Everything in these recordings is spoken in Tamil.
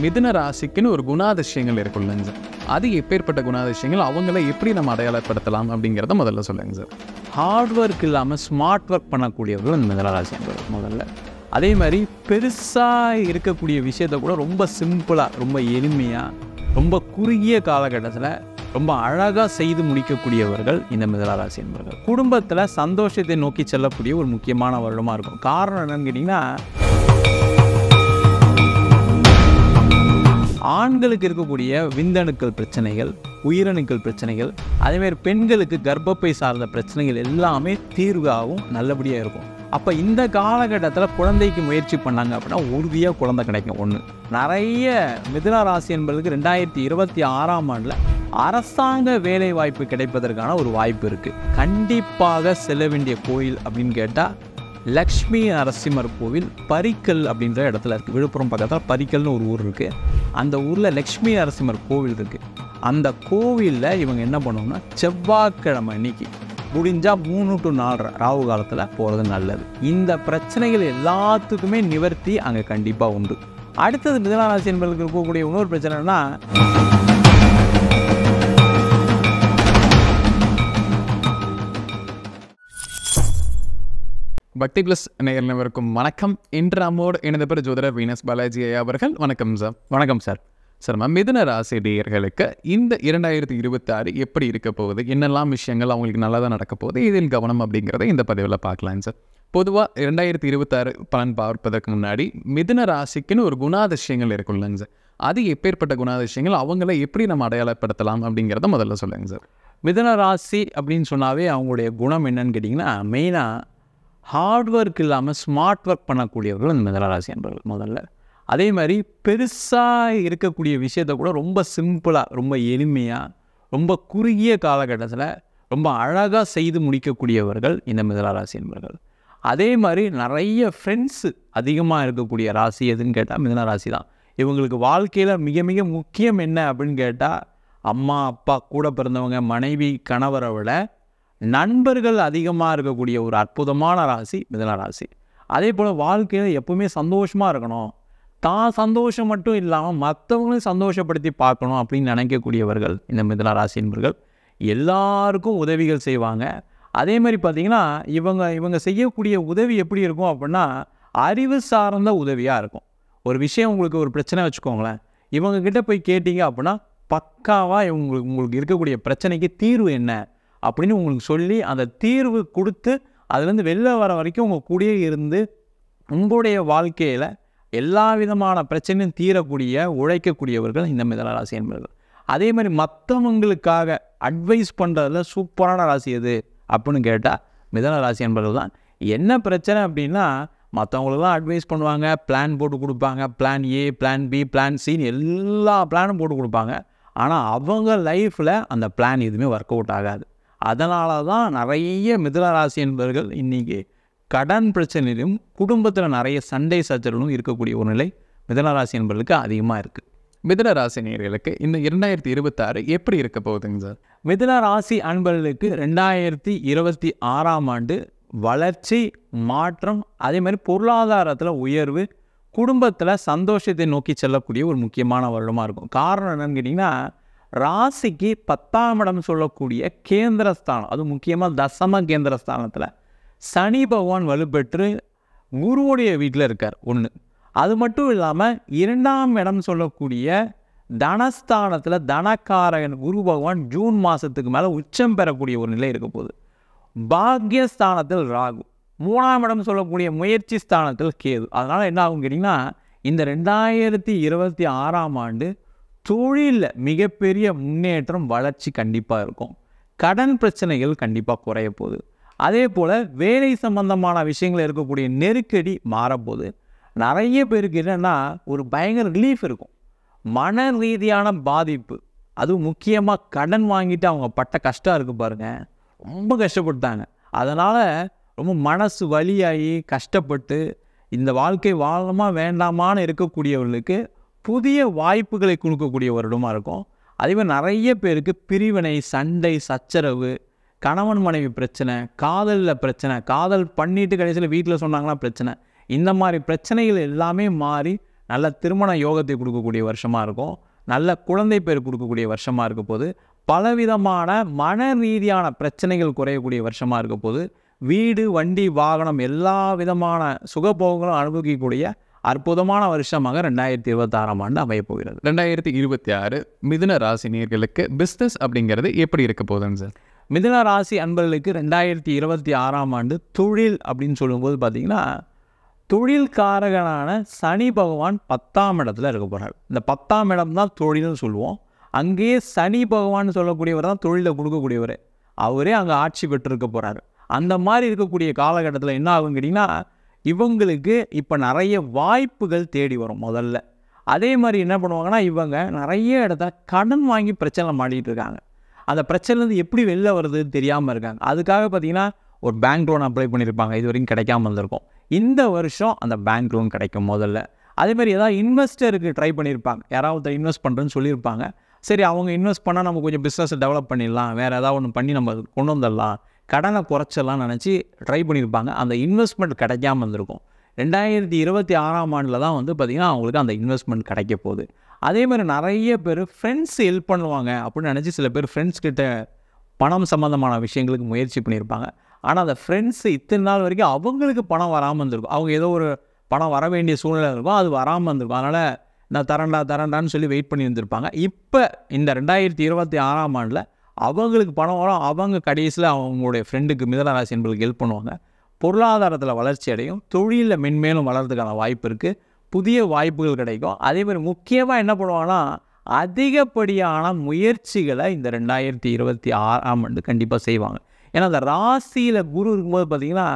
மிதுன ராசிக்குன்னு ஒரு குணாதிசயங்கள் இருக்குல்லங்க சார். அது எப்பேற்பட்ட குணாதிசயங்கள், அவங்கள எப்படி நம்ம அடையாளப்படுத்தலாம் அப்படிங்கிறத முதல்ல சொல்லுங்கள் சார். ஹார்ட் ஒர்க் இல்லாமல் ஸ்மார்ட் ஒர்க் பண்ணக்கூடியவர்கள் இந்த மிதுன ராசி என்பவர் முதல்ல. அதே மாதிரி பெருசாக இருக்கக்கூடிய விஷயத்தை கூட ரொம்ப சிம்பிளாக, ரொம்ப எளிமையாக, ரொம்ப குறுகிய காலகட்டத்தில் ரொம்ப அழகாக செய்து முடிக்கக்கூடியவர்கள் இந்த மிதுன ராசி என்பவர்கள். குடும்பத்தில் சந்தோஷத்தை நோக்கி செல்லக்கூடிய ஒரு முக்கியமான வருடமாக இருக்கும். காரணம் என்னன்னு கேட்டிங்கன்னா, ஆண்களுக்கு இருக்கக்கூடிய விந்தணுக்கள் பிரச்சனைகள், உயிரணுக்கள் பிரச்சனைகள், அதேமாதிரி பெண்களுக்கு கர்ப்பப்பை சார்ந்த பிரச்சனைகள் எல்லாமே தீர்வாகவும் நல்லபடியாக இருக்கும். அப்போ இந்த காலகட்டத்தில் குழந்தைக்கு முயற்சி பண்ணாங்க அப்படின்னா உறுதியாக குழந்தை கிடைக்கும். ஒன்று, நிறைய மிதுன ராசி என்பதுக்கு 2026ஆம் ஆண்டில் அரசாங்க வேலை வாய்ப்பு கிடைப்பதற்கான ஒரு வாய்ப்பு இருக்குது. கண்டிப்பாக செல்ல வேண்டிய கோயில் அப்படின்னு கேட்டால் லக்ஷ்மி நரசிம்மர் கோவில் பரிக்கல் அப்படின்ற இடத்துல இருக்குது. விழுப்புரம் பக்கத்தில் பரிக்கல்னு ஒரு ஊர் இருக்குது. அந்த ஊரில் லக்ஷ்மி நரசிம்மர் கோவில் இருக்குது. அந்த கோவிலில் இவங்க என்ன பண்ணுவோம்னா, செவ்வாய்க்கிழமை அன்னைக்கு முடிஞ்சால் 3 to 4 ராகு காலத்தில் போகிறது நல்லது. இந்த பிரச்சனைகள் எல்லாத்துக்குமே நிவர்த்தி அங்கே கண்டிப்பாக உண்டு. அடுத்தது மிதுன ராசி என்பதற்கு இருக்கக்கூடிய இன்னொரு பிரச்சனைனா, பக்தி பிளஸ் நேயர்களுக்கும் வணக்கம். இன்று நம்மோடு இணைந்த பேர் ஜோதிடர் வீனஸ் பாலாஜி ஐயா அவர்கள். வணக்கம் சார். வணக்கம் சார். சார், நம்ம மிதுன ராசி நேயர்களுக்கு இந்த 2026 எப்படி இருக்க போகுது, என்னெல்லாம் விஷயங்கள் அவங்களுக்கு நல்லா தான் நடக்க போகுது, இதில் கவனம் அப்படிங்கிறத இந்த பதிவில் பார்க்கலாம் சார். பொதுவாக 2026 பலன் பார்ப்பதற்கு முன்னாடி மிதுன ராசிக்குன்னு ஒரு குணாதிசயங்கள் இருக்குல்லங்க சார். அது எப்பேற்பட்ட குணாதிசயங்கள், அவங்கள எப்படி நம்ம அடையாளப்படுத்தலாம் அப்படிங்கிறத முதல்ல சொல்லுங்க சார். மிதுன ராசி அப்படின்னு சொன்னாவே அவங்களுடைய குணம் என்னன்னு கேட்டிங்கன்னா, மெயினாக ஹார்ட் ஒர்க் இல்லாமல் ஸ்மார்ட் ஒர்க் பண்ணக்கூடியவர்கள் இந்த மிதுன ராசி என்பவர்கள் முதல்ல. அதே மாதிரி பெருசாக இருக்கக்கூடிய விஷயத்தை கூட ரொம்ப சிம்பிளாக, ரொம்ப எளிமையாக, ரொம்ப குறுகிய காலகட்டத்தில் ரொம்ப அழகாக செய்து முடிக்கக்கூடியவர்கள் இந்த மிதுன ராசி என்பவர்கள். அதே மாதிரி நிறைய ஃப்ரெண்ட்ஸு அதிகமாக இருக்கக்கூடிய ராசி எதுன்னு கேட்டால் மிதுன ராசி தான். இவங்களுக்கு வாழ்க்கையில் மிக மிக முக்கியம் என்ன அப்படின்னு கேட்டால், அம்மா அப்பா கூட பிறந்தவங்க மனைவி கணவரை விட நண்பர்கள் அதிகமாக இருக்கக்கூடிய ஒரு அற்புதமான ராசி மிதுன ராசி. அதே போல் வாழ்க்கையில் எப்பவுமே சந்தோஷமாக இருக்கணும், தான் சந்தோஷம் மட்டும் இல்லாமல் மற்றவங்களையும் சந்தோஷப்படுத்தி பார்க்கணும் அப்படின்னு நினைக்கக்கூடியவர்கள் இந்த மிதுன ராசி என்பவர்கள். எல்லாருக்கும் உதவிகள் செய்வாங்க. அதே மாதிரி பார்த்திங்கன்னா, இவங்க செய்யக்கூடிய உதவி எப்படி இருக்கும் அப்படின்னா, அறிவு சார்ந்த உதவியாக இருக்கும். ஒரு விஷயம் உங்களுக்கு ஒரு பிரச்சனை வச்சுக்கோங்களேன், இவங்கக்கிட்ட போய் கேட்டிங்க அப்படின்னா பக்காவாக உங்களுக்கு இருக்கக்கூடிய பிரச்சனைக்கு தீர்வு என்ன அப்படின்னு உங்களுக்கு சொல்லி அந்த தீர்வு கொடுத்து அதுலேருந்து வெளில வர வரைக்கும் உங்கள் கூடயே இருந்து உங்களுடைய வாழ்க்கையில் எல்லா விதமான பிரச்சனையும் தீரக்கூடிய உழைக்கக்கூடியவர்கள் இந்த மிதுன ராசி என்பவர்கள். அதே மாதிரி மற்றவங்களுக்காக அட்வைஸ் பண்ணுறதுல சூப்பரான ராசி எது அப்படின்னு கேட்டால் மிதுன ராசி என்பவர்கள் தான். என்ன பிரச்சனை அப்படின்னா, மற்றவங்களுக்குலாம் அட்வைஸ் பண்ணுவாங்க, பிளான் போட்டு கொடுப்பாங்க, plan A, plan B, plan சின்னு எல்லா பிளானும் போட்டு கொடுப்பாங்க. ஆனால் அவங்க லைஃப்பில் அந்த பிளான் எதுவுமே ஒர்க் அவுட் ஆகாது. அதனால தான் நிறைய மிதுன ராசி என்பவர்கள் இன்றைக்கி கடன் பிரச்சனையிலும் குடும்பத்தில் நிறைய சண்டை சச்சரவும் இருக்கக்கூடிய ஒரு நிலை மிதுன ராசி என்பவர்களுக்கு அதிகமாக இருக்குது. மிதுன ராசி நேயர்களுக்கு இந்த 2026 எப்படி இருக்க போகுதுங்க சார்? மிதுன ராசி அன்பர்களுக்கு 2026ஆம் ஆண்டு வளர்ச்சி, மாற்றம், அதே மாதிரி பொருளாதாரத்தில் உயர்வு, குடும்பத்தில் சந்தோஷத்தை நோக்கி செல்லக்கூடிய ஒரு முக்கியமான வருடமாக இருக்கும். காரணம் என்னன்னு கேட்டிங்கன்னா, ராசிக்கு 10ஆம் இடம் சொல்லக்கூடிய கேந்திரஸ்தானம், அது முக்கியமாக தசம கேந்திரஸ்தானத்தில் சனி பகவான் வலுப்பெற்று குருவுடைய வீட்டில் இருக்கார். ஒன்று, அது மட்டும் இல்லாமல் 2ஆம் இடம் சொல்லக்கூடிய தனஸ்தானத்தில் தனக்காரகன் குரு பகவான் ஜூன் மாதத்துக்கு மேலே உச்சம் பெறக்கூடிய ஒரு நிலை இருக்க போகுது. பாக்யஸ்தானத்தில் ராகு, 3ஆம் இடம் சொல்லக்கூடிய முயற்சி ஸ்தானத்தில் கேது. அதனால் என்ன ஆகும் கேட்டிங்கன்னா, இந்த 2026ஆம் ஆண்டு தொழிலில் மிகப்பெரிய முன்னேற்றம், வளர்ச்சி கண்டிப்பாக இருக்கும். கடன் பிரச்சனைகள் கண்டிப்பாக குறைய போகுது. அதே போல் வேலை சம்பந்தமான விஷயங்கள் இருக்கக்கூடிய நெருக்கடி மாறப்போகுது. நிறைய பேருக்கு என்னென்னா ஒரு பயங்கர ரிலீஃப் இருக்கும். மன ரீதியான பாதிப்பு, அதுவும் முக்கியமாக கடன் வாங்கிட்டு அவங்க பட்ட கஷ்டம் இருக்குது பாருங்கள், ரொம்ப கஷ்டப்பட்டாங்க. அதனால் ரொம்ப மனசு வலியாகி கஷ்டப்பட்டு இந்த வாழ்க்கை வாழணுமா வேண்டாமான்னு இருக்கக்கூடியவர்களுக்கு புதிய வாய்ப்புகளை கொடுக்கக்கூடிய வருடமாக இருக்கும். அதேமாதிரி நிறைய பேருக்கு பிரிவினை, சண்டை, சச்சரவு, கணவன் மனைவி பிரச்சனை, காதலில் பிரச்சனை, காதல் பண்ணிட்டு கடைசியில் வீட்டில் சொன்னாங்கன்னா பிரச்சனை, இந்த மாதிரி பிரச்சனைகள் எல்லாமே மாறி நல்ல திருமண யோகத்தை கொடுக்கக்கூடிய வருஷமாக இருக்கும். நல்ல குழந்தை பேர் கொடுக்கக்கூடிய வருஷமாக இருக்க போது. பலவிதமான மன ரீதியான பிரச்சனைகள் குறையக்கூடிய வருஷமாக இருக்க போது. வீடு, வண்டி, வாகனம் எல்லா விதமான சுகபோகங்களும் அனுபவிக்கக்கூடிய அற்புதமான வருஷமாக 2026ஆம் ஆண்டு அமையப் போகிறது. 2026 மிதுன ராசி நேயர்களுக்கு பிஸ்னஸ் அப்படிங்கிறது எப்படி இருக்க போகுதுங்க சார்? மிதுன ராசி அன்பர்களுக்கு 2026ஆம் ஆண்டு தொழில் அப்படின்னு சொல்லும்போது பார்த்திங்கன்னா, தொழில்காரகனான சனி பகவான் 10ஆம் இடத்துல இருக்க போகிறார். இந்த 10ஆம் இடம் தான் தொழில்னு சொல்லுவோம். அங்கேயே சனி பகவான் சொல்லக்கூடியவர் தான் தொழிலை கொடுக்கக்கூடியவர். அவரே அங்கே ஆட்சி பெற்றிருக்க போகிறார். அந்த மாதிரி இருக்கக்கூடிய காலகட்டத்தில் என்ன ஆகும் கேட்டிங்கன்னா, இவங்களுக்கு இப்போ நிறைய வாய்ப்புகள் தேடி வரும் முதல்ல. அதே மாதிரி என்ன பண்ணுவாங்கன்னா, இவங்க நிறைய இடத்துல கடன் வாங்கி பிரச்சனை மாட்டிகிட்டு இருக்காங்க. அந்த பிரச்சனைலேருந்து எப்படி வெளில வருதுன்னு தெரியாமல் இருக்காங்க. அதுக்காக பார்த்திங்கன்னா ஒரு பேங்க் லோன் அப்ளை பண்ணியிருப்பாங்க, இது வரைக்கும் கிடைக்காம இருந்திருக்கும். இந்த வருஷம் அந்த பேங்க் லோன் கிடைக்கும் முதல்ல. அதேமாதிரி ஏதாவது இன்வெஸ்டருக்கு ட்ரை பண்ணியிருப்பாங்க, யாராவது இன்வெஸ்ட் பண்ணுறேன்னு சொல்லியிருப்பாங்க. சரி, அவங்க இன்வெஸ்ட் பண்ணால் நம்ம கொஞ்சம் பிஸ்னஸை டெவலப் பண்ணிடலாம், வேறு ஏதாவது ஒன்று பண்ணி நம்ம கொண்டு வந்துடலாம், கடனை குறைச்சிடலாம்னு நினச்சி ட்ரை பண்ணியிருப்பாங்க. அந்த இன்வெஸ்ட்மெண்ட் கிடைக்காம இருந்திருக்கும். 2026ஆம் ஆண்டில் தான் பார்த்திங்கன்னா அவங்களுக்கு அந்த இன்வெஸ்ட்மெண்ட் கிடைக்க போகுது. அதேமாதிரி நிறைய பேர் ஃப்ரெண்ட்ஸ் ஹெல்ப் பண்ணுவாங்க அப்படின்னு நினச்சி சில பேர் ஃப்ரெண்ட்ஸ் கிட்ட பணம் சம்மந்தமான விஷயங்களுக்கு முயற்சி பண்ணியிருப்பாங்க. ஆனால் அந்த ஃப்ரெண்ட்ஸு இத்தனை நாள் வரைக்கும் அவங்களுக்கு பணம் வராமல் இருந்திருக்கும். அவங்க ஏதோ ஒரு பணம் வர வேண்டிய சூழ்நிலை இருக்கும், அது வராமல் இருந்திருக்கும். அதனால் நான் தரேன்டான்னு சொல்லி வெயிட் பண்ணி இருந்திருப்பாங்க. இப்போ இந்த 2026ஆம் ஆண்டில் அவங்களுக்கு பணம் வரும். அவங்க கடைசியில் அவங்களுடைய ஃப்ரெண்டுக்கு மிதுன ராசி என்பவர்களுக்கு ஹெல்ப் பண்ணுவாங்க. பொருளாதாரத்தில் வளர்ச்சி அடையும். தொழிலில் மென்மேலும் வளர்கிறதுக்கான வாய்ப்பு இருக்குது. புதிய வாய்ப்புகள் கிடைக்கும். அதேமாதிரி முக்கியமாக என்ன பண்ணுவாங்கன்னா, அதிகப்படியான முயற்சிகளை இந்த 2026ஆம் ஆண்டு கண்டிப்பாக செய்வாங்க. ஏன்னா அந்த ராசியில் குரு இருக்கும்போது பார்த்திங்கன்னா,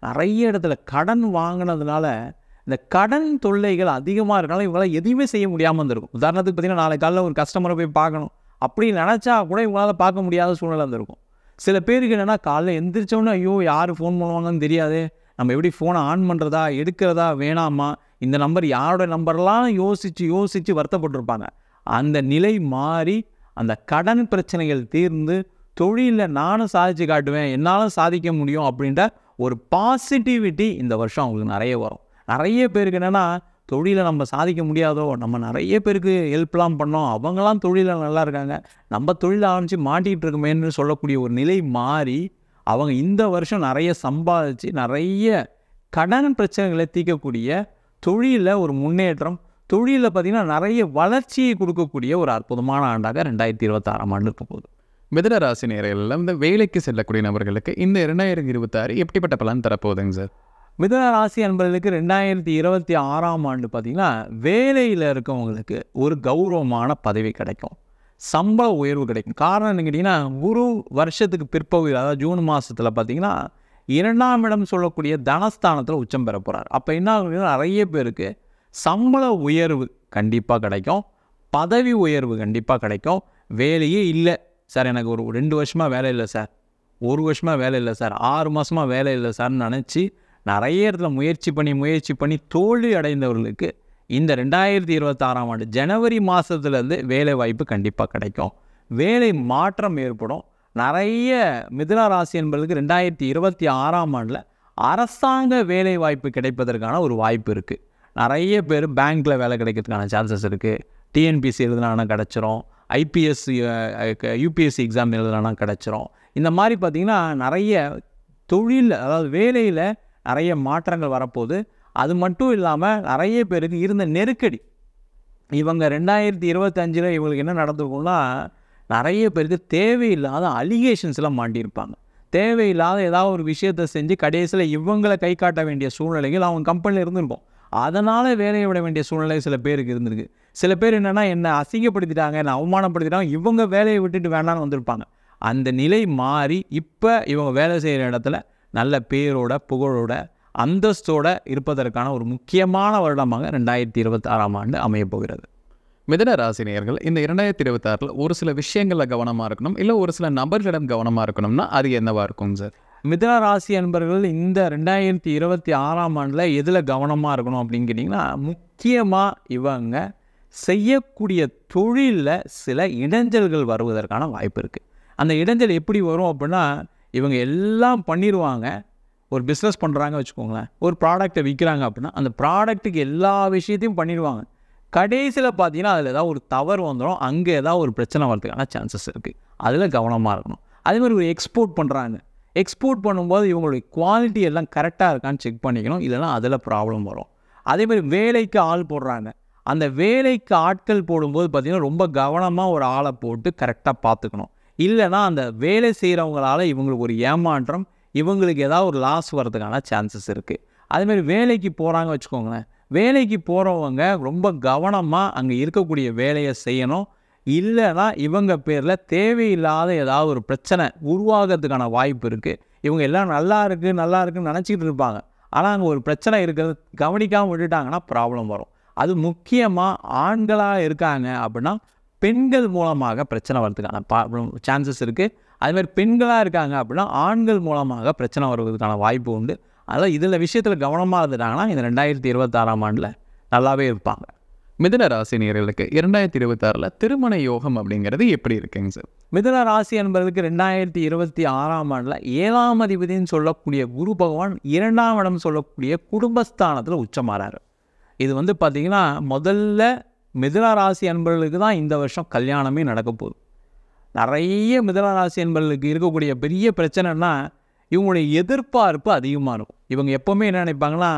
நிறைய இடத்துல கடன் வாங்கினதுனால இந்த கடன் தொல்லைகள் அதிகமாக இருக்கனால இவங்களால் எதுவுமே செய்ய முடியாமல் இருந்திருக்கும். உதாரணத்துக்கு பார்த்திங்கன்னா, நாளை காலையில் ஒரு கஸ்டமரை போய் பார்க்கணும் அப்படி நினச்சா கூட இவங்களால் பார்க்க முடியாத சூழ்நிலை இருந்திருக்கும். சில பேருக்கு என்னென்னா, காலையில் எந்திரிச்சோன்னே ஐயோ யார் ஃபோன் பண்ணுவாங்கன்னு தெரியாது, நம்ம எப்படி ஃபோனை ஆன் பண்ணுறதா எடுக்கிறதா வேணாமா, இந்த நம்பர் யாரோட நம்பர்லாம் யோசித்து வருத்தப்பட்டிருப்பாங்க. அந்த நிலை மாறி அந்த கடன் பிரச்சனைகள் தீர்ந்து தொழிலில் நானும் சாதித்து காட்டுவேன், என்னாலும் சாதிக்க முடியும் அப்படின்ற ஒரு பாசிட்டிவிட்டி இந்த வருஷம் அவங்களுக்கு நிறைய வரும். நிறைய பேருக்கு என்னென்னா, தொழிலை நம்ம சாதிக்க முடியாதோ, நம்ம நிறைய பேருக்கு ஹெல்ப்லாம் பண்ணோம், அவங்களாம் தொழிலில் நல்லா இருக்காங்க, நம்ம தொழில் ஆரம்பித்து மாட்டிகிட்டு இருக்குமேன்னு சொல்லக்கூடிய ஒரு நிலை மாறி அவங்க இந்த வருஷம் நிறைய சம்பாதிச்சு நிறைய கடன் பிரச்சனைகளை தீர்க்கக்கூடிய தொழிலில் ஒரு முன்னேற்றம், தொழிலில் பார்த்திங்கன்னா நிறைய வளர்ச்சியை கொடுக்கக்கூடிய ஒரு அற்புதமான ஆண்டாக 2026ஆம் ஆண்டு இருக்க போகுது. மிதுன ராசி நேயர்கள் இந்த வேலைக்கு செல்லக்கூடிய நபர்களுக்கு இந்த 2026 எப்படிப்பட்ட பலன் தரப்போகுதுங்க சார்? மிதுன ராசி அன்பர்களுக்கு 2026ஆம் ஆண்டு பார்த்திங்கன்னா, வேலையில் இருக்கவங்களுக்கு ஒரு கௌரவமான பதவி கிடைக்கும், சம்பள உயர்வு கிடைக்கும். காரணம் என்ன கேட்டிங்கன்னா, குரு வருஷத்துக்கு பிற்பகுதி, அதாவது ஜூன் மாதத்தில் பார்த்திங்கன்னா 2ஆம் இடம் சொல்லக்கூடிய தனஸ்தானத்தில் உச்சம் பெற போகிறார். அப்போ என்ன ஆகுதுன்னா, நிறைய பேருக்கு சம்பள உயர்வு கண்டிப்பாக கிடைக்கும், பதவி உயர்வு கண்டிப்பாக கிடைக்கும். வேலையே இல்லை சார், எனக்கு ஒரு 2 வருஷமாக வேலை இல்லை சார், 1 வருஷமாக வேலை இல்லை சார், 6 மாதமாக வேலை இல்லை சார்னு நினச்சி நிறைய இடத்துல முயற்சி பண்ணி தோல்வி அடைந்தவர்களுக்கு இந்த 2026ஆம் ஆண்டு ஜனவரி மாதத்துலேருந்து வேலை வாய்ப்பு கண்டிப்பாக கிடைக்கும். வேலை மாற்றம் ஏற்படும். நிறைய மிதுன ராசி என்பதுக்கு 2026ஆம் ஆண்டில் அரசாங்க வேலை வாய்ப்பு கிடைப்பதற்கான ஒரு வாய்ப்பு இருக்குது. நிறைய பேர் பேங்க்கில் வேலை கிடைக்கிறதுக்கான சான்சஸ் இருக்குது. டிஎன்பிசி எழுதுனானா கிடச்சிரும், ஐபிஎஸ் யூபிஎஸ்சி எக்ஸாம் எழுதுனானா கிடச்சிரும். இந்த மாதிரி பார்த்திங்கன்னா நிறைய தொழில், அதாவது வேலையில் நிறைய மாற்றங்கள் வரப்போகுது. அது மட்டும் இல்லாமல் நிறைய பேருக்கு இருந்த நெருக்கடி, இவங்க 2025 இவங்களுக்கு என்ன நடந்திருக்கும்னா, நிறைய பேருக்கு தேவையில்லாத அலிகேஷன்ஸ்லாம் மாட்டியிருப்பாங்க. தேவையில்லாத ஏதாவது ஒரு விஷயத்தை செஞ்சு கடைசியில் இவங்களை கை காட்ட வேண்டிய சூழ்நிலைகள் அவங்க கம்பெனியில் இருந்திருக்கும். அதனால் வேலையை விட வேண்டிய சூழ்நிலை சில பேருக்கு இருந்திருக்கு. சில பேர் என்னென்னா, என்னை அசிங்கப்படுத்திட்டாங்க, என்னை அவமானப்படுத்திட்டாங்க, இவங்க வேலையை விட்டுட்டு வேண்டான்னு வந்திருப்பாங்க. அந்த நிலை மாறி இப்போ இவங்க வேலை செய்கிற இடத்துல நல்ல பேரோட, புகழோட, அந்தஸ்தோட இருப்பதற்கான ஒரு முக்கியமான வருடமாக 2026ஆம் ஆண்டு அமையப்போகிறது. மிதுன ராசி நேயர்கள் இந்த 2026 ஒரு சில விஷயங்களில் கவனமாக இருக்கணும், இல்லை ஒரு சில நபர்களிடம் கவனமாக இருக்கணும்னா அது என்னவாக இருக்கும் சார்? மிதுன ராசி அன்பர்கள் இந்த 2026ஆம் ஆண்டில் எதில் கவனமாக இருக்கணும் அப்படின்னு கேட்டிங்கன்னா, முக்கியமாக இவங்க செய்யக்கூடிய தொழிலில் சில இடைஞ்சல்கள் வருவதற்கான வாய்ப்பு இருக்குது. அந்த இடைஞ்சல் எப்படி வரும் அப்படின்னா, இவங்க எல்லாம் பண்ணிடுவாங்க, ஒரு பிஸ்னஸ் பண்ணுறாங்க வச்சுக்கோங்களேன், ஒரு ப்ராடக்ட்டை விற்கிறாங்க அப்படின்னா அந்த ப்ராடக்ட்டுக்கு எல்லா விஷயத்தையும் பண்ணிடுவாங்க. கடைசியில் பார்த்தீங்கன்னா அதில் ஏதாவது ஒரு தவறு வந்துடும், அங்கே ஏதாவது ஒரு பிரச்சனை வரதுக்கான சான்சஸ் இருக்குது. அதில் கவனமாக இருக்கணும். அதே மாதிரி ஒரு எக்ஸ்போர்ட் பண்ணுறாங்க, எக்ஸ்போர்ட் பண்ணும்போது இவங்களுடைய குவாலிட்டி எல்லாம் கரெக்டாக இருக்கான்னு செக் பண்ணிக்கணும், இல்லைனா அதில் ப்ராப்ளம் வரும். அதே மாதிரி வேலைக்கு ஆள் போடுறாங்க, அந்த வேலைக்கு ஆட்கள் போடும்போது பார்த்திங்கன்னா ரொம்ப கவனமாக ஒரு ஆளை போட்டு கரெக்டாக பார்த்துக்கணும். இல்லைனா அந்த வேலை செய்கிறவங்களால இவங்களுக்கு ஒரு ஏமாற்றம், இவங்களுக்கு ஏதாவது ஒரு லாஸ் வர்றதுக்கான சான்சஸ் இருக்குது. அதேமாதிரி வேலைக்கு போகிறாங்க வச்சுக்கோங்களேன், வேலைக்கு போகிறவங்க ரொம்ப கவனமாக அங்கே இருக்கக்கூடிய வேலையை செய்யணும். இல்லைனா இவங்க பேரில் தேவையில்லாத ஏதாவது ஒரு பிரச்சனை உருவாகிறதுக்கான வாய்ப்பு இருக்குது. இவங்க எல்லாம் நல்லா இருக்குன்னு நினச்சிக்கிட்டு இருப்பாங்க, ஆனால் அங்கே ஒரு பிரச்சனை இருக்கிறது கவனிக்காமல் விட்டுட்டாங்கன்னா ப்ராப்ளம் வரும். அது முக்கியமாக ஆண்களாக இருக்காங்க அப்படின்னா பெண்கள் மூலமாக பிரச்சனை வர்றதுக்கான சான்சஸ் இருக்குது. அதுமாதிரி பெண்களாக இருக்காங்க அப்படின்னா ஆண்கள் மூலமாக பிரச்சனை வருவதற்கான வாய்ப்பு உண்டு. அதாவது இதில் விஷயத்தில் கவனமாக இருந்துட்டாங்கன்னா இந்த 2026ஆம் ஆண்டில் நல்லாவே இருப்பாங்க. மிதுன ராசி நேயர்களுக்கு 2026 திருமண யோகம் அப்படிங்கிறது எப்படி இருக்குங்க சார்? மிதுன ராசி என்பதற்கு 2026ஆம் ஆண்டில் 7ஆம் அதிபதினு சொல்லக்கூடிய குரு பகவான் 2ஆம் இடம் சொல்லக்கூடிய குடும்பஸ்தானத்தில் உச்சமாறாரு. இது வந்து பார்த்திங்கன்னா முதல்ல மிதுன ராசி அன்பர்களுக்கு தான் இந்த வருஷம் கல்யாணமே நடக்க போகுது. நிறைய மிதுன ராசி அன்பர்களுக்கு இருக்கக்கூடிய பெரிய பிரச்சனைனா இவங்களுடைய எதிர்பார்ப்பு அதிகமாக இருக்கும். இவங்க எப்போவுமே என்ன நினைப்பாங்கன்னா,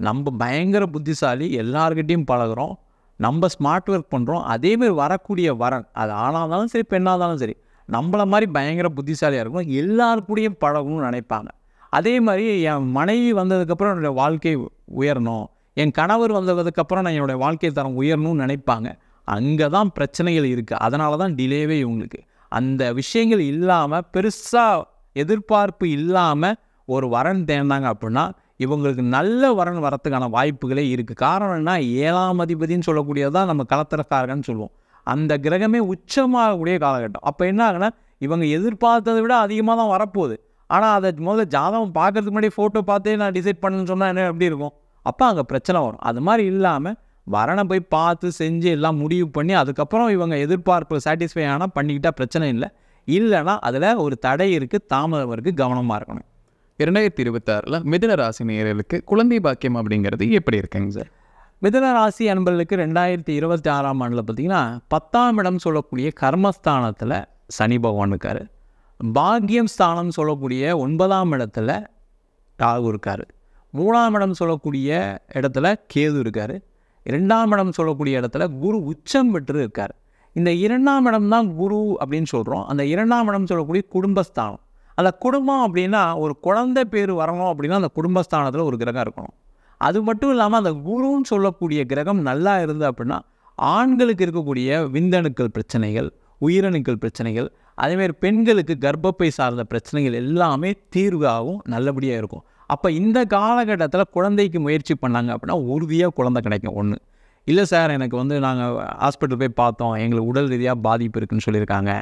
நம்ம பயங்கர புத்திசாலி, எல்லார்கிட்டையும் பழகிறோம், நம்ம ஸ்மார்ட் ஒர்க் பண்ணுறோம், அதேமாதிரி வரக்கூடிய வரன் அது ஆணாக இருந்தாலும் சரி பெண்ணாக இருந்தாலும் சரி நம்மளை மாதிரி பயங்கர புத்திசாலியாக இருக்கும், எல்லாருக்கூடையும் பழகணும்னு நினைப்பாங்க. அதே மாதிரி என் மனைவி வந்ததுக்கப்புறம் என்னுடைய வாழ்க்கை உயரணும், என் கணவர் வந்ததுக்கப்புறம் நான் என்னுடைய வாழ்க்கை தரம் உயரணும்னு நினைப்பாங்க. அங்கே தான் பிரச்சனைகள் இருக்குது. அதனால தான் டிலேவே இவங்களுக்கு. அந்த விஷயங்கள் இல்லாமல் பெருசாக எதிர்பார்ப்பு இல்லாமல் ஒரு வரன் தேர்ந்தாங்க அப்படின்னா இவங்களுக்கு நல்ல வரன் வரத்துக்கான வாய்ப்புகளே இருக்குது. காரணம் என்ன, 7ஆம் அதிபதினு சொல்லக்கூடியதான் நம்ம கலத்திரக்காரகன்னு சொல்லுவோம். அந்த கிரகமே உச்சமாகக்கூடிய காலகட்டம். அப்போ என்ன ஆகுனா இவங்க எதிர்பார்த்ததை விட அதிகமாக தான் வரப்போகுது. ஆனால் அதை முதல்ல ஜாதகம் பார்க்கறதுக்கு முன்னாடி ஃபோட்டோ பார்த்தே நான் டிசைட் பண்ணுன்னு சொன்னால் என்ன எப்படி இருக்கும்? அப்போ அங்கே பிரச்சனை வரும். அது மாதிரி இல்லாமல் வரனை போய் பார்த்து செஞ்சு எல்லாம் முடிவு பண்ணி அதுக்கப்புறம் இவங்க எதிர்பார்ப்பு சாட்டிஸ்ஃபை ஆனால் பண்ணிக்கிட்டால் பிரச்சனை இல்லை. இல்லைனா அதில் ஒரு தடை இருக்குது, தாமதம் இருக்குது, கவனமாக இருக்கணும். 2026 மிதுன ராசி நேயர்களுக்கு குழந்தை பாக்கியம் அப்படிங்கிறது எப்படி இருக்குங்க சார்? மிதுன ராசி அன்பர்களுக்கு 2026ஆம் ஆண்டில் பார்த்திங்கன்னா 10ஆம் இடம் சொல்லக்கூடிய கர்மஸ்தானத்தில் சனி பகவான் இருக்கார். பாக்கியம் ஸ்தானம் சொல்லக்கூடிய 9ஆம் இடத்துல ராகு இருக்கார். 3ஆம் இடம் சொல்லக்கூடிய இடத்துல கேது இருக்கார். 2ஆம் இடம் சொல்லக்கூடிய இடத்துல குரு உச்சம் பெற்று இருக்கார். இந்த 2ஆம் இடம் தான் குரு அப்படின்னு சொல்கிறோம். அந்த 2ஆம் இடம் சொல்லக்கூடிய குடும்பஸ்தானம். அந்த குடும்பம் அப்படின்னா ஒரு குழந்தை பேர் வரணும் அப்படின்னா அந்த குடும்பஸ்தானத்தில் ஒரு கிரகம் இருக்கணும். அது மட்டும் இல்லாமல் அந்த குருன்னு சொல்லக்கூடிய கிரகம் நல்லா இருந்தது அப்படின்னா ஆண்களுக்கு இருக்கக்கூடிய விந்தணுக்கள் பிரச்சனைகள், உயிரணுக்கள் பிரச்சனைகள், அதேமாதிரி பெண்களுக்கு கர்ப்பப்பை சார்ந்த பிரச்சனைகள் எல்லாமே தீர்வாகவும் நல்லபடியாக இருக்கும். அப்போ இந்த காலகட்டத்தில் குழந்தைக்கு முயற்சி பண்ணாங்க அப்படின்னா உறுதியாக குழந்தை கிடைக்கும். ஒன்று இல்லை சார், எனக்கு வந்து நாங்கள் ஹாஸ்பிட்டல் போய் பார்த்தோம், எங்களுக்கு உடல் ரீதியாக பாதிப்பு இருக்குதுன்னு சொல்லியிருக்காங்க.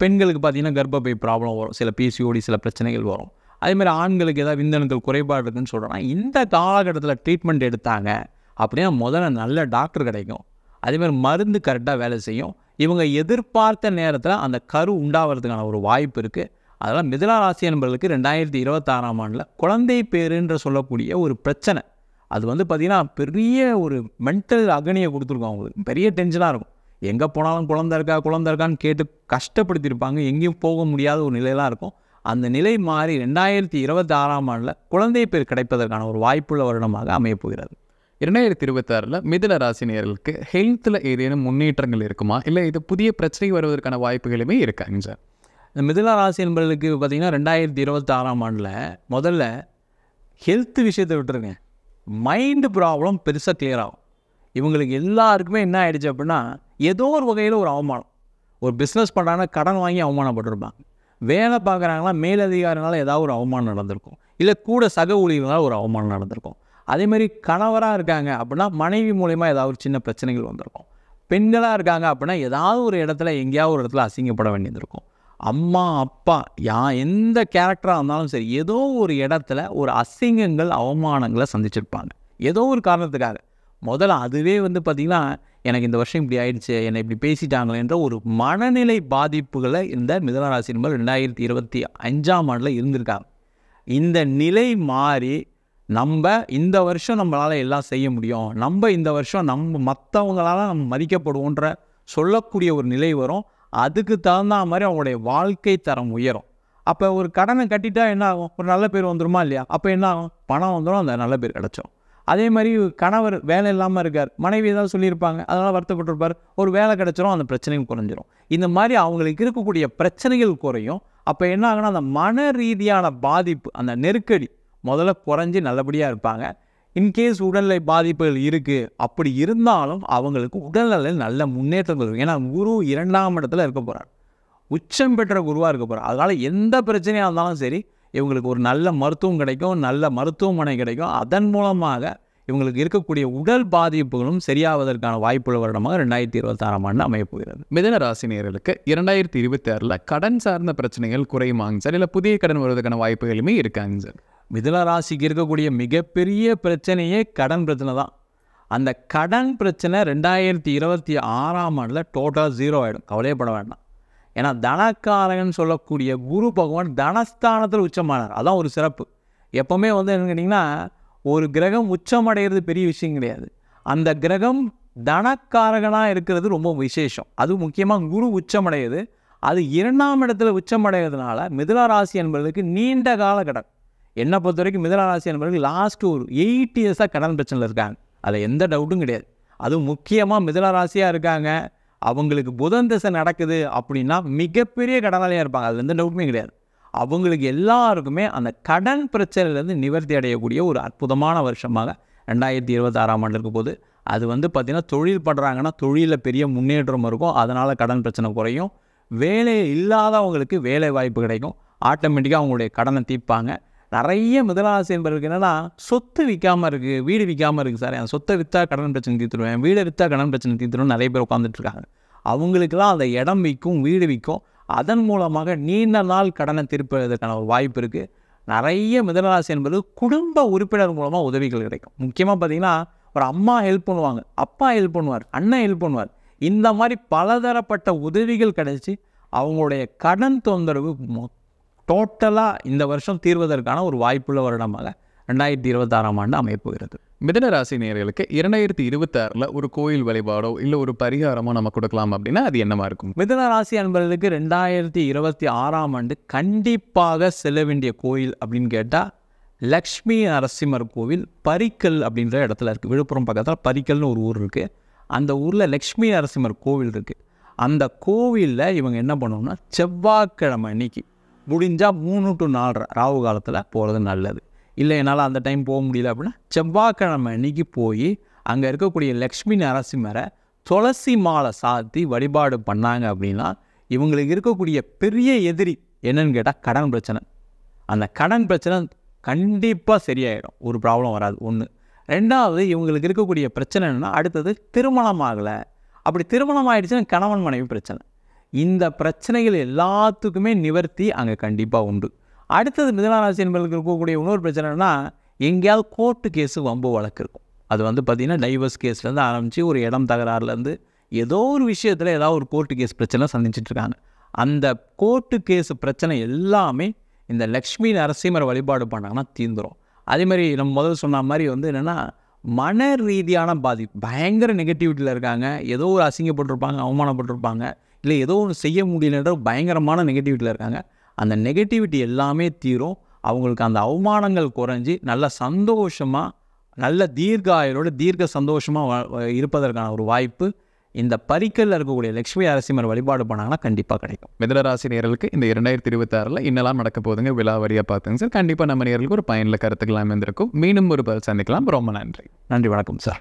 பெண்களுக்கு பார்த்திங்கன்னா கர்ப்பப்பை ப்ராப்ளம் வரும், சில பிசிஓடி சில பிரச்சனைகள் வரும். அதேமாதிரி ஆண்களுக்கு ஏதாவது விந்தணுக்கள் குறைபாடு இருக்குதுன்னு சொல்கிறோன்னா இந்த காலகட்டத்தில் ட்ரீட்மெண்ட் எடுத்தாங்க அப்படின்னா முதல்ல நல்ல டாக்டர் கிடைக்கும். அதேமாதிரி மருந்து கரெக்டாக வேலை செய்யும். இவங்க எதிர்பார்த்த நேரத்தில் அந்த கரு உண்டாகிறதுக்கான ஒரு வாய்ப்பு இருக்குது. அதனால் மிதுன ராசி என்பவர்களுக்கு 2026ஆம் ஆண்டில் குழந்தை பேருன்ற சொல்லக்கூடிய ஒரு பிரச்சனை அது வந்து பார்த்திங்கன்னா பெரிய ஒரு மென்டல் அகனியை கொடுத்துருக்கோம். அவங்களுக்கு பெரிய டென்ஷனாக இருக்கும். எங்கே போனாலும் குழந்தை இருக்கான்னு கேட்டு கஷ்டப்படுத்தியிருப்பாங்க. எங்கேயும் போக முடியாத ஒரு நிலையெல்லாம் இருக்கும். அந்த நிலை மாறி 2026ஆம் ஆண்டில் குழந்தை பேர் கிடைப்பதற்கான ஒரு வாய்ப்புள்ள வருடமாக அமையப்போகிறது. 2026 மிதுன ராசி நேயர்களுக்கு ஹெல்த்தில் ஏதேனும் முன்னேற்றங்கள் இருக்குமா, இல்லை இது புதிய பிரச்சனை வருவதற்கான வாய்ப்புகளுமே இருக்காங்க சார்? இந்த மிதுன ராசி என்பவர்களுக்கு பார்த்திங்கன்னா 2026ஆம் ஆண்டில் முதல்ல ஹெல்த் விஷயத்தை விட்டுருங்க, மைண்டு ப்ராப்ளம் பெருசாக கிளியர் ஆகும். இவங்களுக்கு எல்லாருக்குமே என்ன ஆகிடுச்சு அப்படின்னா ஏதோ ஒரு வகையில் ஒரு அவமானம். ஒரு பிஸ்னஸ் பண்ணுறாங்கன்னா கடன் வாங்கி அவமானப்பட்டிருப்பாங்க. வேலை பார்க்குறாங்களா மேலதிகாரினால ஏதாவது ஒரு அவமானம் நடந்திருக்கும், இல்லை கூட சக ஊழியர்களால் ஒரு அவமானம் நடந்திருக்கும். அதேமாதிரி கணவராக இருக்காங்க அப்படின்னா மனைவி மூலயமா ஏதாவது ஒரு சின்ன பிரச்சனைகள் வந்திருக்கும். பெண்களாக இருக்காங்க அப்படின்னா ஏதாவது ஒரு இடத்துல எங்கேயாவது ஒரு இடத்துல அசிங்கப்பட வேண்டியது இருக்கும். அம்மா அப்பா எந்த கேரக்டராக இருந்தாலும் சரி ஏதோ ஒரு இடத்துல ஒரு அசிங்கங்கள் அவமானங்களை சந்திச்சிருப்பாங்க ஏதோ ஒரு காரணத்துக்காக. முதல்ல அதுவே வந்து பார்த்திங்கன்னா எனக்கு இந்த வருஷம் இப்படி ஆயிடுச்சு, என்னை இப்படி பேசிட்டாங்களேன்ற ஒரு மனநிலை பாதிப்புகளை இந்த மிதுன ராசி நண்பர்கள் 2025ஆம் ஆண்டில் இருந்திருக்காங்க. இந்த நிலை மாறி நம்ம இந்த வருஷம் நம்மளால் எல்லாம் செய்ய முடியும், நம்ம இந்த வருஷம் நம்ம மற்றவங்களால நம்ம மதிக்கப்படுவோன்ற சொல்லக்கூடிய ஒரு நிலை வரும். அதுக்கு தகுந்த மாதிரி அவங்களுடைய வாழ்க்கை தரம் உயரும். அப்போ ஒரு கடனை கட்டிட்டா என்ன ஆகும்? ஒரு நல்ல பேர் வந்துருமா இல்லையா? அப்போ என்ன ஆகும்? பணம் வந்துடும், அந்த நல்ல பேர் கிடச்சிடும். அதே மாதிரி கணவர் வேலை இல்லாமல் இருக்கார், மனைவி ஏதாவது சொல்லியிருப்பாங்க, அதனால் வருத்தப்பட்டிருப்பார், ஒரு வேலை கிடச்சிரும், அந்த பிரச்சனையும் குறைஞ்சிரும். இந்த மாதிரி அவங்களுக்கு இருக்கக்கூடிய பிரச்சனைகள் குறையும். அப்போ என்ன ஆகுனா அந்த மன ரீதியான பாதிப்பு, அந்த நெருக்கடி முதல்ல குறைஞ்சி நல்லபடியாக இருப்பாங்க. இன்கேஸ் உடல்நிலை பாதிப்புகள் இருக்குது, அப்படி இருந்தாலும் அவங்களுக்கு உடல்நிலையில் நல்ல முன்னேற்றம் இருக்கும். ஏன்னா குரு 2ஆம் இடத்துல இருக்க போகிறார், உச்சம் பெற்ற குருவாக இருக்க போகிறார். அதனால் எந்த பிரச்சனையாக இருந்தாலும் சரி இவங்களுக்கு ஒரு நல்ல மருத்துவம் கிடைக்கும், நல்ல மருத்துவமனை கிடைக்கும். அதன் மூலமாக இவங்களுக்கு இருக்கக்கூடிய உடல் பாதிப்புகளும் சரியாவதற்கான வாய்ப்புள்ள வருடமாக 2026ஆம் ஆண்டு அமையப்போகிறது. மிதுன ராசினியர்களுக்கு 2026 கடன் சார்ந்த பிரச்சனைகள் குறையுமாங்க சார், இல்லை புதிய கடன் வருவதற்கான வாய்ப்புகளுமே இருக்காங்க சார்? மிதுன ராசிக்கு இருக்கக்கூடிய மிகப்பெரிய பிரச்சனையே கடன் பிரச்சனை தான். அந்த கடன் பிரச்சனை 2026ஆம் ஆண்டில் டோட்டலாக 0 ஆகிடும். கவலையப்பட வேண்டாம். ஏன்னா தனக்காரகன் சொல்லக்கூடிய குரு பகவான் தனஸ்தானத்தில் உச்சமானார். அதான் ஒரு சிறப்பு. எப்போவுமே என்னன்னு கேட்டிங்கன்னா, ஒரு கிரகம் உச்சமடைகிறது பெரிய விஷயம் கிடையாது. அந்த கிரகம் தனக்காரகனாக இருக்கிறது ரொம்ப விசேஷம். அது முக்கியமாக குரு உச்சமடையுது. அது 2ஆம் இடத்துல உச்சமடைகிறதுனால மிதுன ராசி என்பதற்கு நீண்ட கால கடன். என்னை பொறுத்த வரைக்கும் மிதுன ராசி என்பதற்கு லாஸ்ட் ஒரு 8 இயர்ஸாக கடன் பிரச்சனையில் இருக்காங்க. அதில் எந்த டவுட்டும் கிடையாது. அதுவும் முக்கியமாக மிதுன ராசியாக இருக்காங்க, அவங்களுக்கு புதன் திசை நடக்குது அப்படின்னா மிகப்பெரிய கடனாளியாக இருப்பாங்க. அது எந்த டவுட்டுமே கிடையாது. அவங்களுக்கு எல்லாருக்குமே அந்த கடன் பிரச்சனையிலேருந்து நிவர்த்தி அடையக்கூடிய ஒரு அற்புதமான வருஷமாக 2026ஆம் ஆண்டு இருக்க போது. அது பார்த்திங்கன்னா, தொழில் பண்ணுறாங்கன்னா தொழிலில் பெரிய முன்னேற்றம் இருக்கும். அதனால் கடன் பிரச்சனை குறையும். வேலை இல்லாதவங்களுக்கு வேலை வாய்ப்பு கிடைக்கும். ஆட்டோமேட்டிக்காக அவங்களுடைய கடனை தீர்ப்பாங்க. நிறைய மிதுனராசி என்பவர்களுக்கு என்னென்னா, சொத்து விற்காமல் இருக்குது, வீடு விற்காமல் இருக்குது சார், அந்த சொத்தை விற்றா கடன் பிரச்சனை தீர்த்துருவேன், வீடை விற்றா கடன் பிரச்சனை தீர்த்துருவேன் நிறைய பேர் உட்காந்துட்ருக்காங்க. அவங்களுக்கெல்லாம் அந்த இடம் விற்கும், வீடு விற்கும். அதன் மூலமாக நீண்ட நாள் கடனை தீர்ப்பதற்கான ஒரு வாய்ப்பு இருக்குது. நிறைய மிதுனராசி என்பது குடும்ப உறுப்பினர் மூலமாக உதவிகள் கிடைக்கும். முக்கியமாக பார்த்திங்கன்னா, ஒரு அம்மா ஹெல்ப் பண்ணுவாங்க, அப்பா ஹெல்ப் பண்ணுவார், அண்ணன் ஹெல்ப் பண்ணுவார். இந்த மாதிரி பலதரப்பட்ட உதவிகள் கிடைச்சி அவங்களுடைய கடன் தொந்தரவு டோட்டலாக இந்த வருஷம் தீர்வதற்கான ஒரு வாய்ப்புள்ள வருடமாக 2026ஆம் ஆண்டு அமையப்போகிறது. மிதுன ராசி நேயர்களுக்கு 2026 ஒரு கோயில் வழிபாடோ இல்லை ஒரு பரிகாரமோ நம்ம கொடுக்கலாம் அப்படின்னா அது என்னமா இருக்கும்? மிதுன ராசி என்பதற்கு 2026ஆம் ஆண்டு கண்டிப்பாக செல்ல வேண்டிய கோயில் அப்படின்னு கேட்டால் லக்ஷ்மி நரசிம்மர் கோவில் பரிக்கல் அப்படின்ற இடத்துல இருக்குது. விழுப்புரம் பக்கத்தில் பரிக்கல்னு ஒரு ஊர் இருக்குது. அந்த ஊரில் லக்ஷ்மி நரசிம்மர் கோவில் இருக்குது. அந்த கோவிலில் இவங்க என்ன பண்ணுவோம்னா, செவ்வாய்க்கிழமை அன்னைக்கு முடிஞ்சால் 3 to 4 ராகு காலத்தில் போகிறது நல்லது. இல்லை என்னால் அந்த டைம் போக முடியல அப்படின்னா செவ்வாய்க்கிழமை அன்னைக்கு போய் அங்கே இருக்கக்கூடிய லக்ஷ்மி நரசிம்மரை துளசி மாலை சாத்தி வழிபாடு பண்ணாங்க அப்படின்னா இவங்களுக்கு இருக்கக்கூடிய பெரிய எதிரி என்னன்னு கேட்டால் கடன் பிரச்சனை. அந்த கடன் பிரச்சனை கண்டிப்பாக சரியாயிடும், ஒரு ப்ராப்ளம் வராது. ஒன்று. ரெண்டாவது, இவங்களுக்கு இருக்கக்கூடிய பிரச்சனை என்னென்னா, அடுத்தது திருமணம் ஆகலை. அப்படி திருமணம் ஆகிடுச்சுன்னா கணவன் மனைவி பிரச்சனை. இந்த பிரச்சனைகள் எல்லாத்துக்குமே நிவர்த்தி அங்கே கண்டிப்பாக உண்டு. அடுத்தது மிதுனராசி என்பவர்களுக்கு இருக்கக்கூடிய இன்னொரு பிரச்சனைனா, எங்கேயாவது கோர்ட்டு கேஸு வம்பு வழக்கு இருக்கும். அது பார்த்திங்கன்னா டைவர்ஸ் கேஸ்லேருந்து ஆரம்பித்து ஒரு இடம் தகராறுலேருந்து ஏதோ ஒரு விஷயத்தில் ஏதாவது ஒரு கோர்ட்டு கேஸ் பிரச்சனை சந்திச்சிட்ருக்காங்க. அந்த கோர்ட்டு கேஸு பிரச்சனை எல்லாமே இந்த லக்ஷ்மி நரசிம்மர் வழிபாடு பண்ணாங்கன்னா தீர்ந்துடும். அதேமாதிரி நம்ம முதல்ல சொன்ன மாதிரி என்னென்னா, மன ரீதியான பாதிப்பு, பயங்கர நெகட்டிவிட்டியில் இருக்காங்க, ஏதோ ஒரு அசிங்கப்பட்டிருப்பாங்க, அவமானப்பட்டிருப்பாங்க, இல்லை ஏதோ ஒன்று செய்ய முடியலன்ற பயங்கரமான நெகட்டிவிட்டியில் இருக்காங்க. அந்த நெகட்டிவிட்டி எல்லாமே தீரும். அவங்களுக்கு அந்த அவமானங்கள் குறைஞ்சி நல்ல சந்தோஷமாக, நல்ல தீர்க்காயுளோட தீர்க்க சந்தோஷமாக இருப்பதற்கான ஒரு வாய்ப்பு இந்த பரிக்கல்ல இருக்கக்கூடிய லக்ஷ்மி நரசிம்மர் வழிபாடு பண்ணாங்கன்னா கண்டிப்பாக கிடைக்கும். மிதுன ராசி நேயர்களுக்கு இந்த 2026 என்னெல்லாம் நடக்க போகுதுங்க விலாவரியாக பார்த்துங்க சார். கண்டிப்பாக நம்ம நேயர்களுக்கு ஒரு பயனுள்ள கருத்துக்கெல்லாம் இருந்திருக்கும். மீண்டும் ஒரு பதில் சந்திக்கலாம். ரொம்ப நன்றி. நன்றி, வணக்கம் சார்.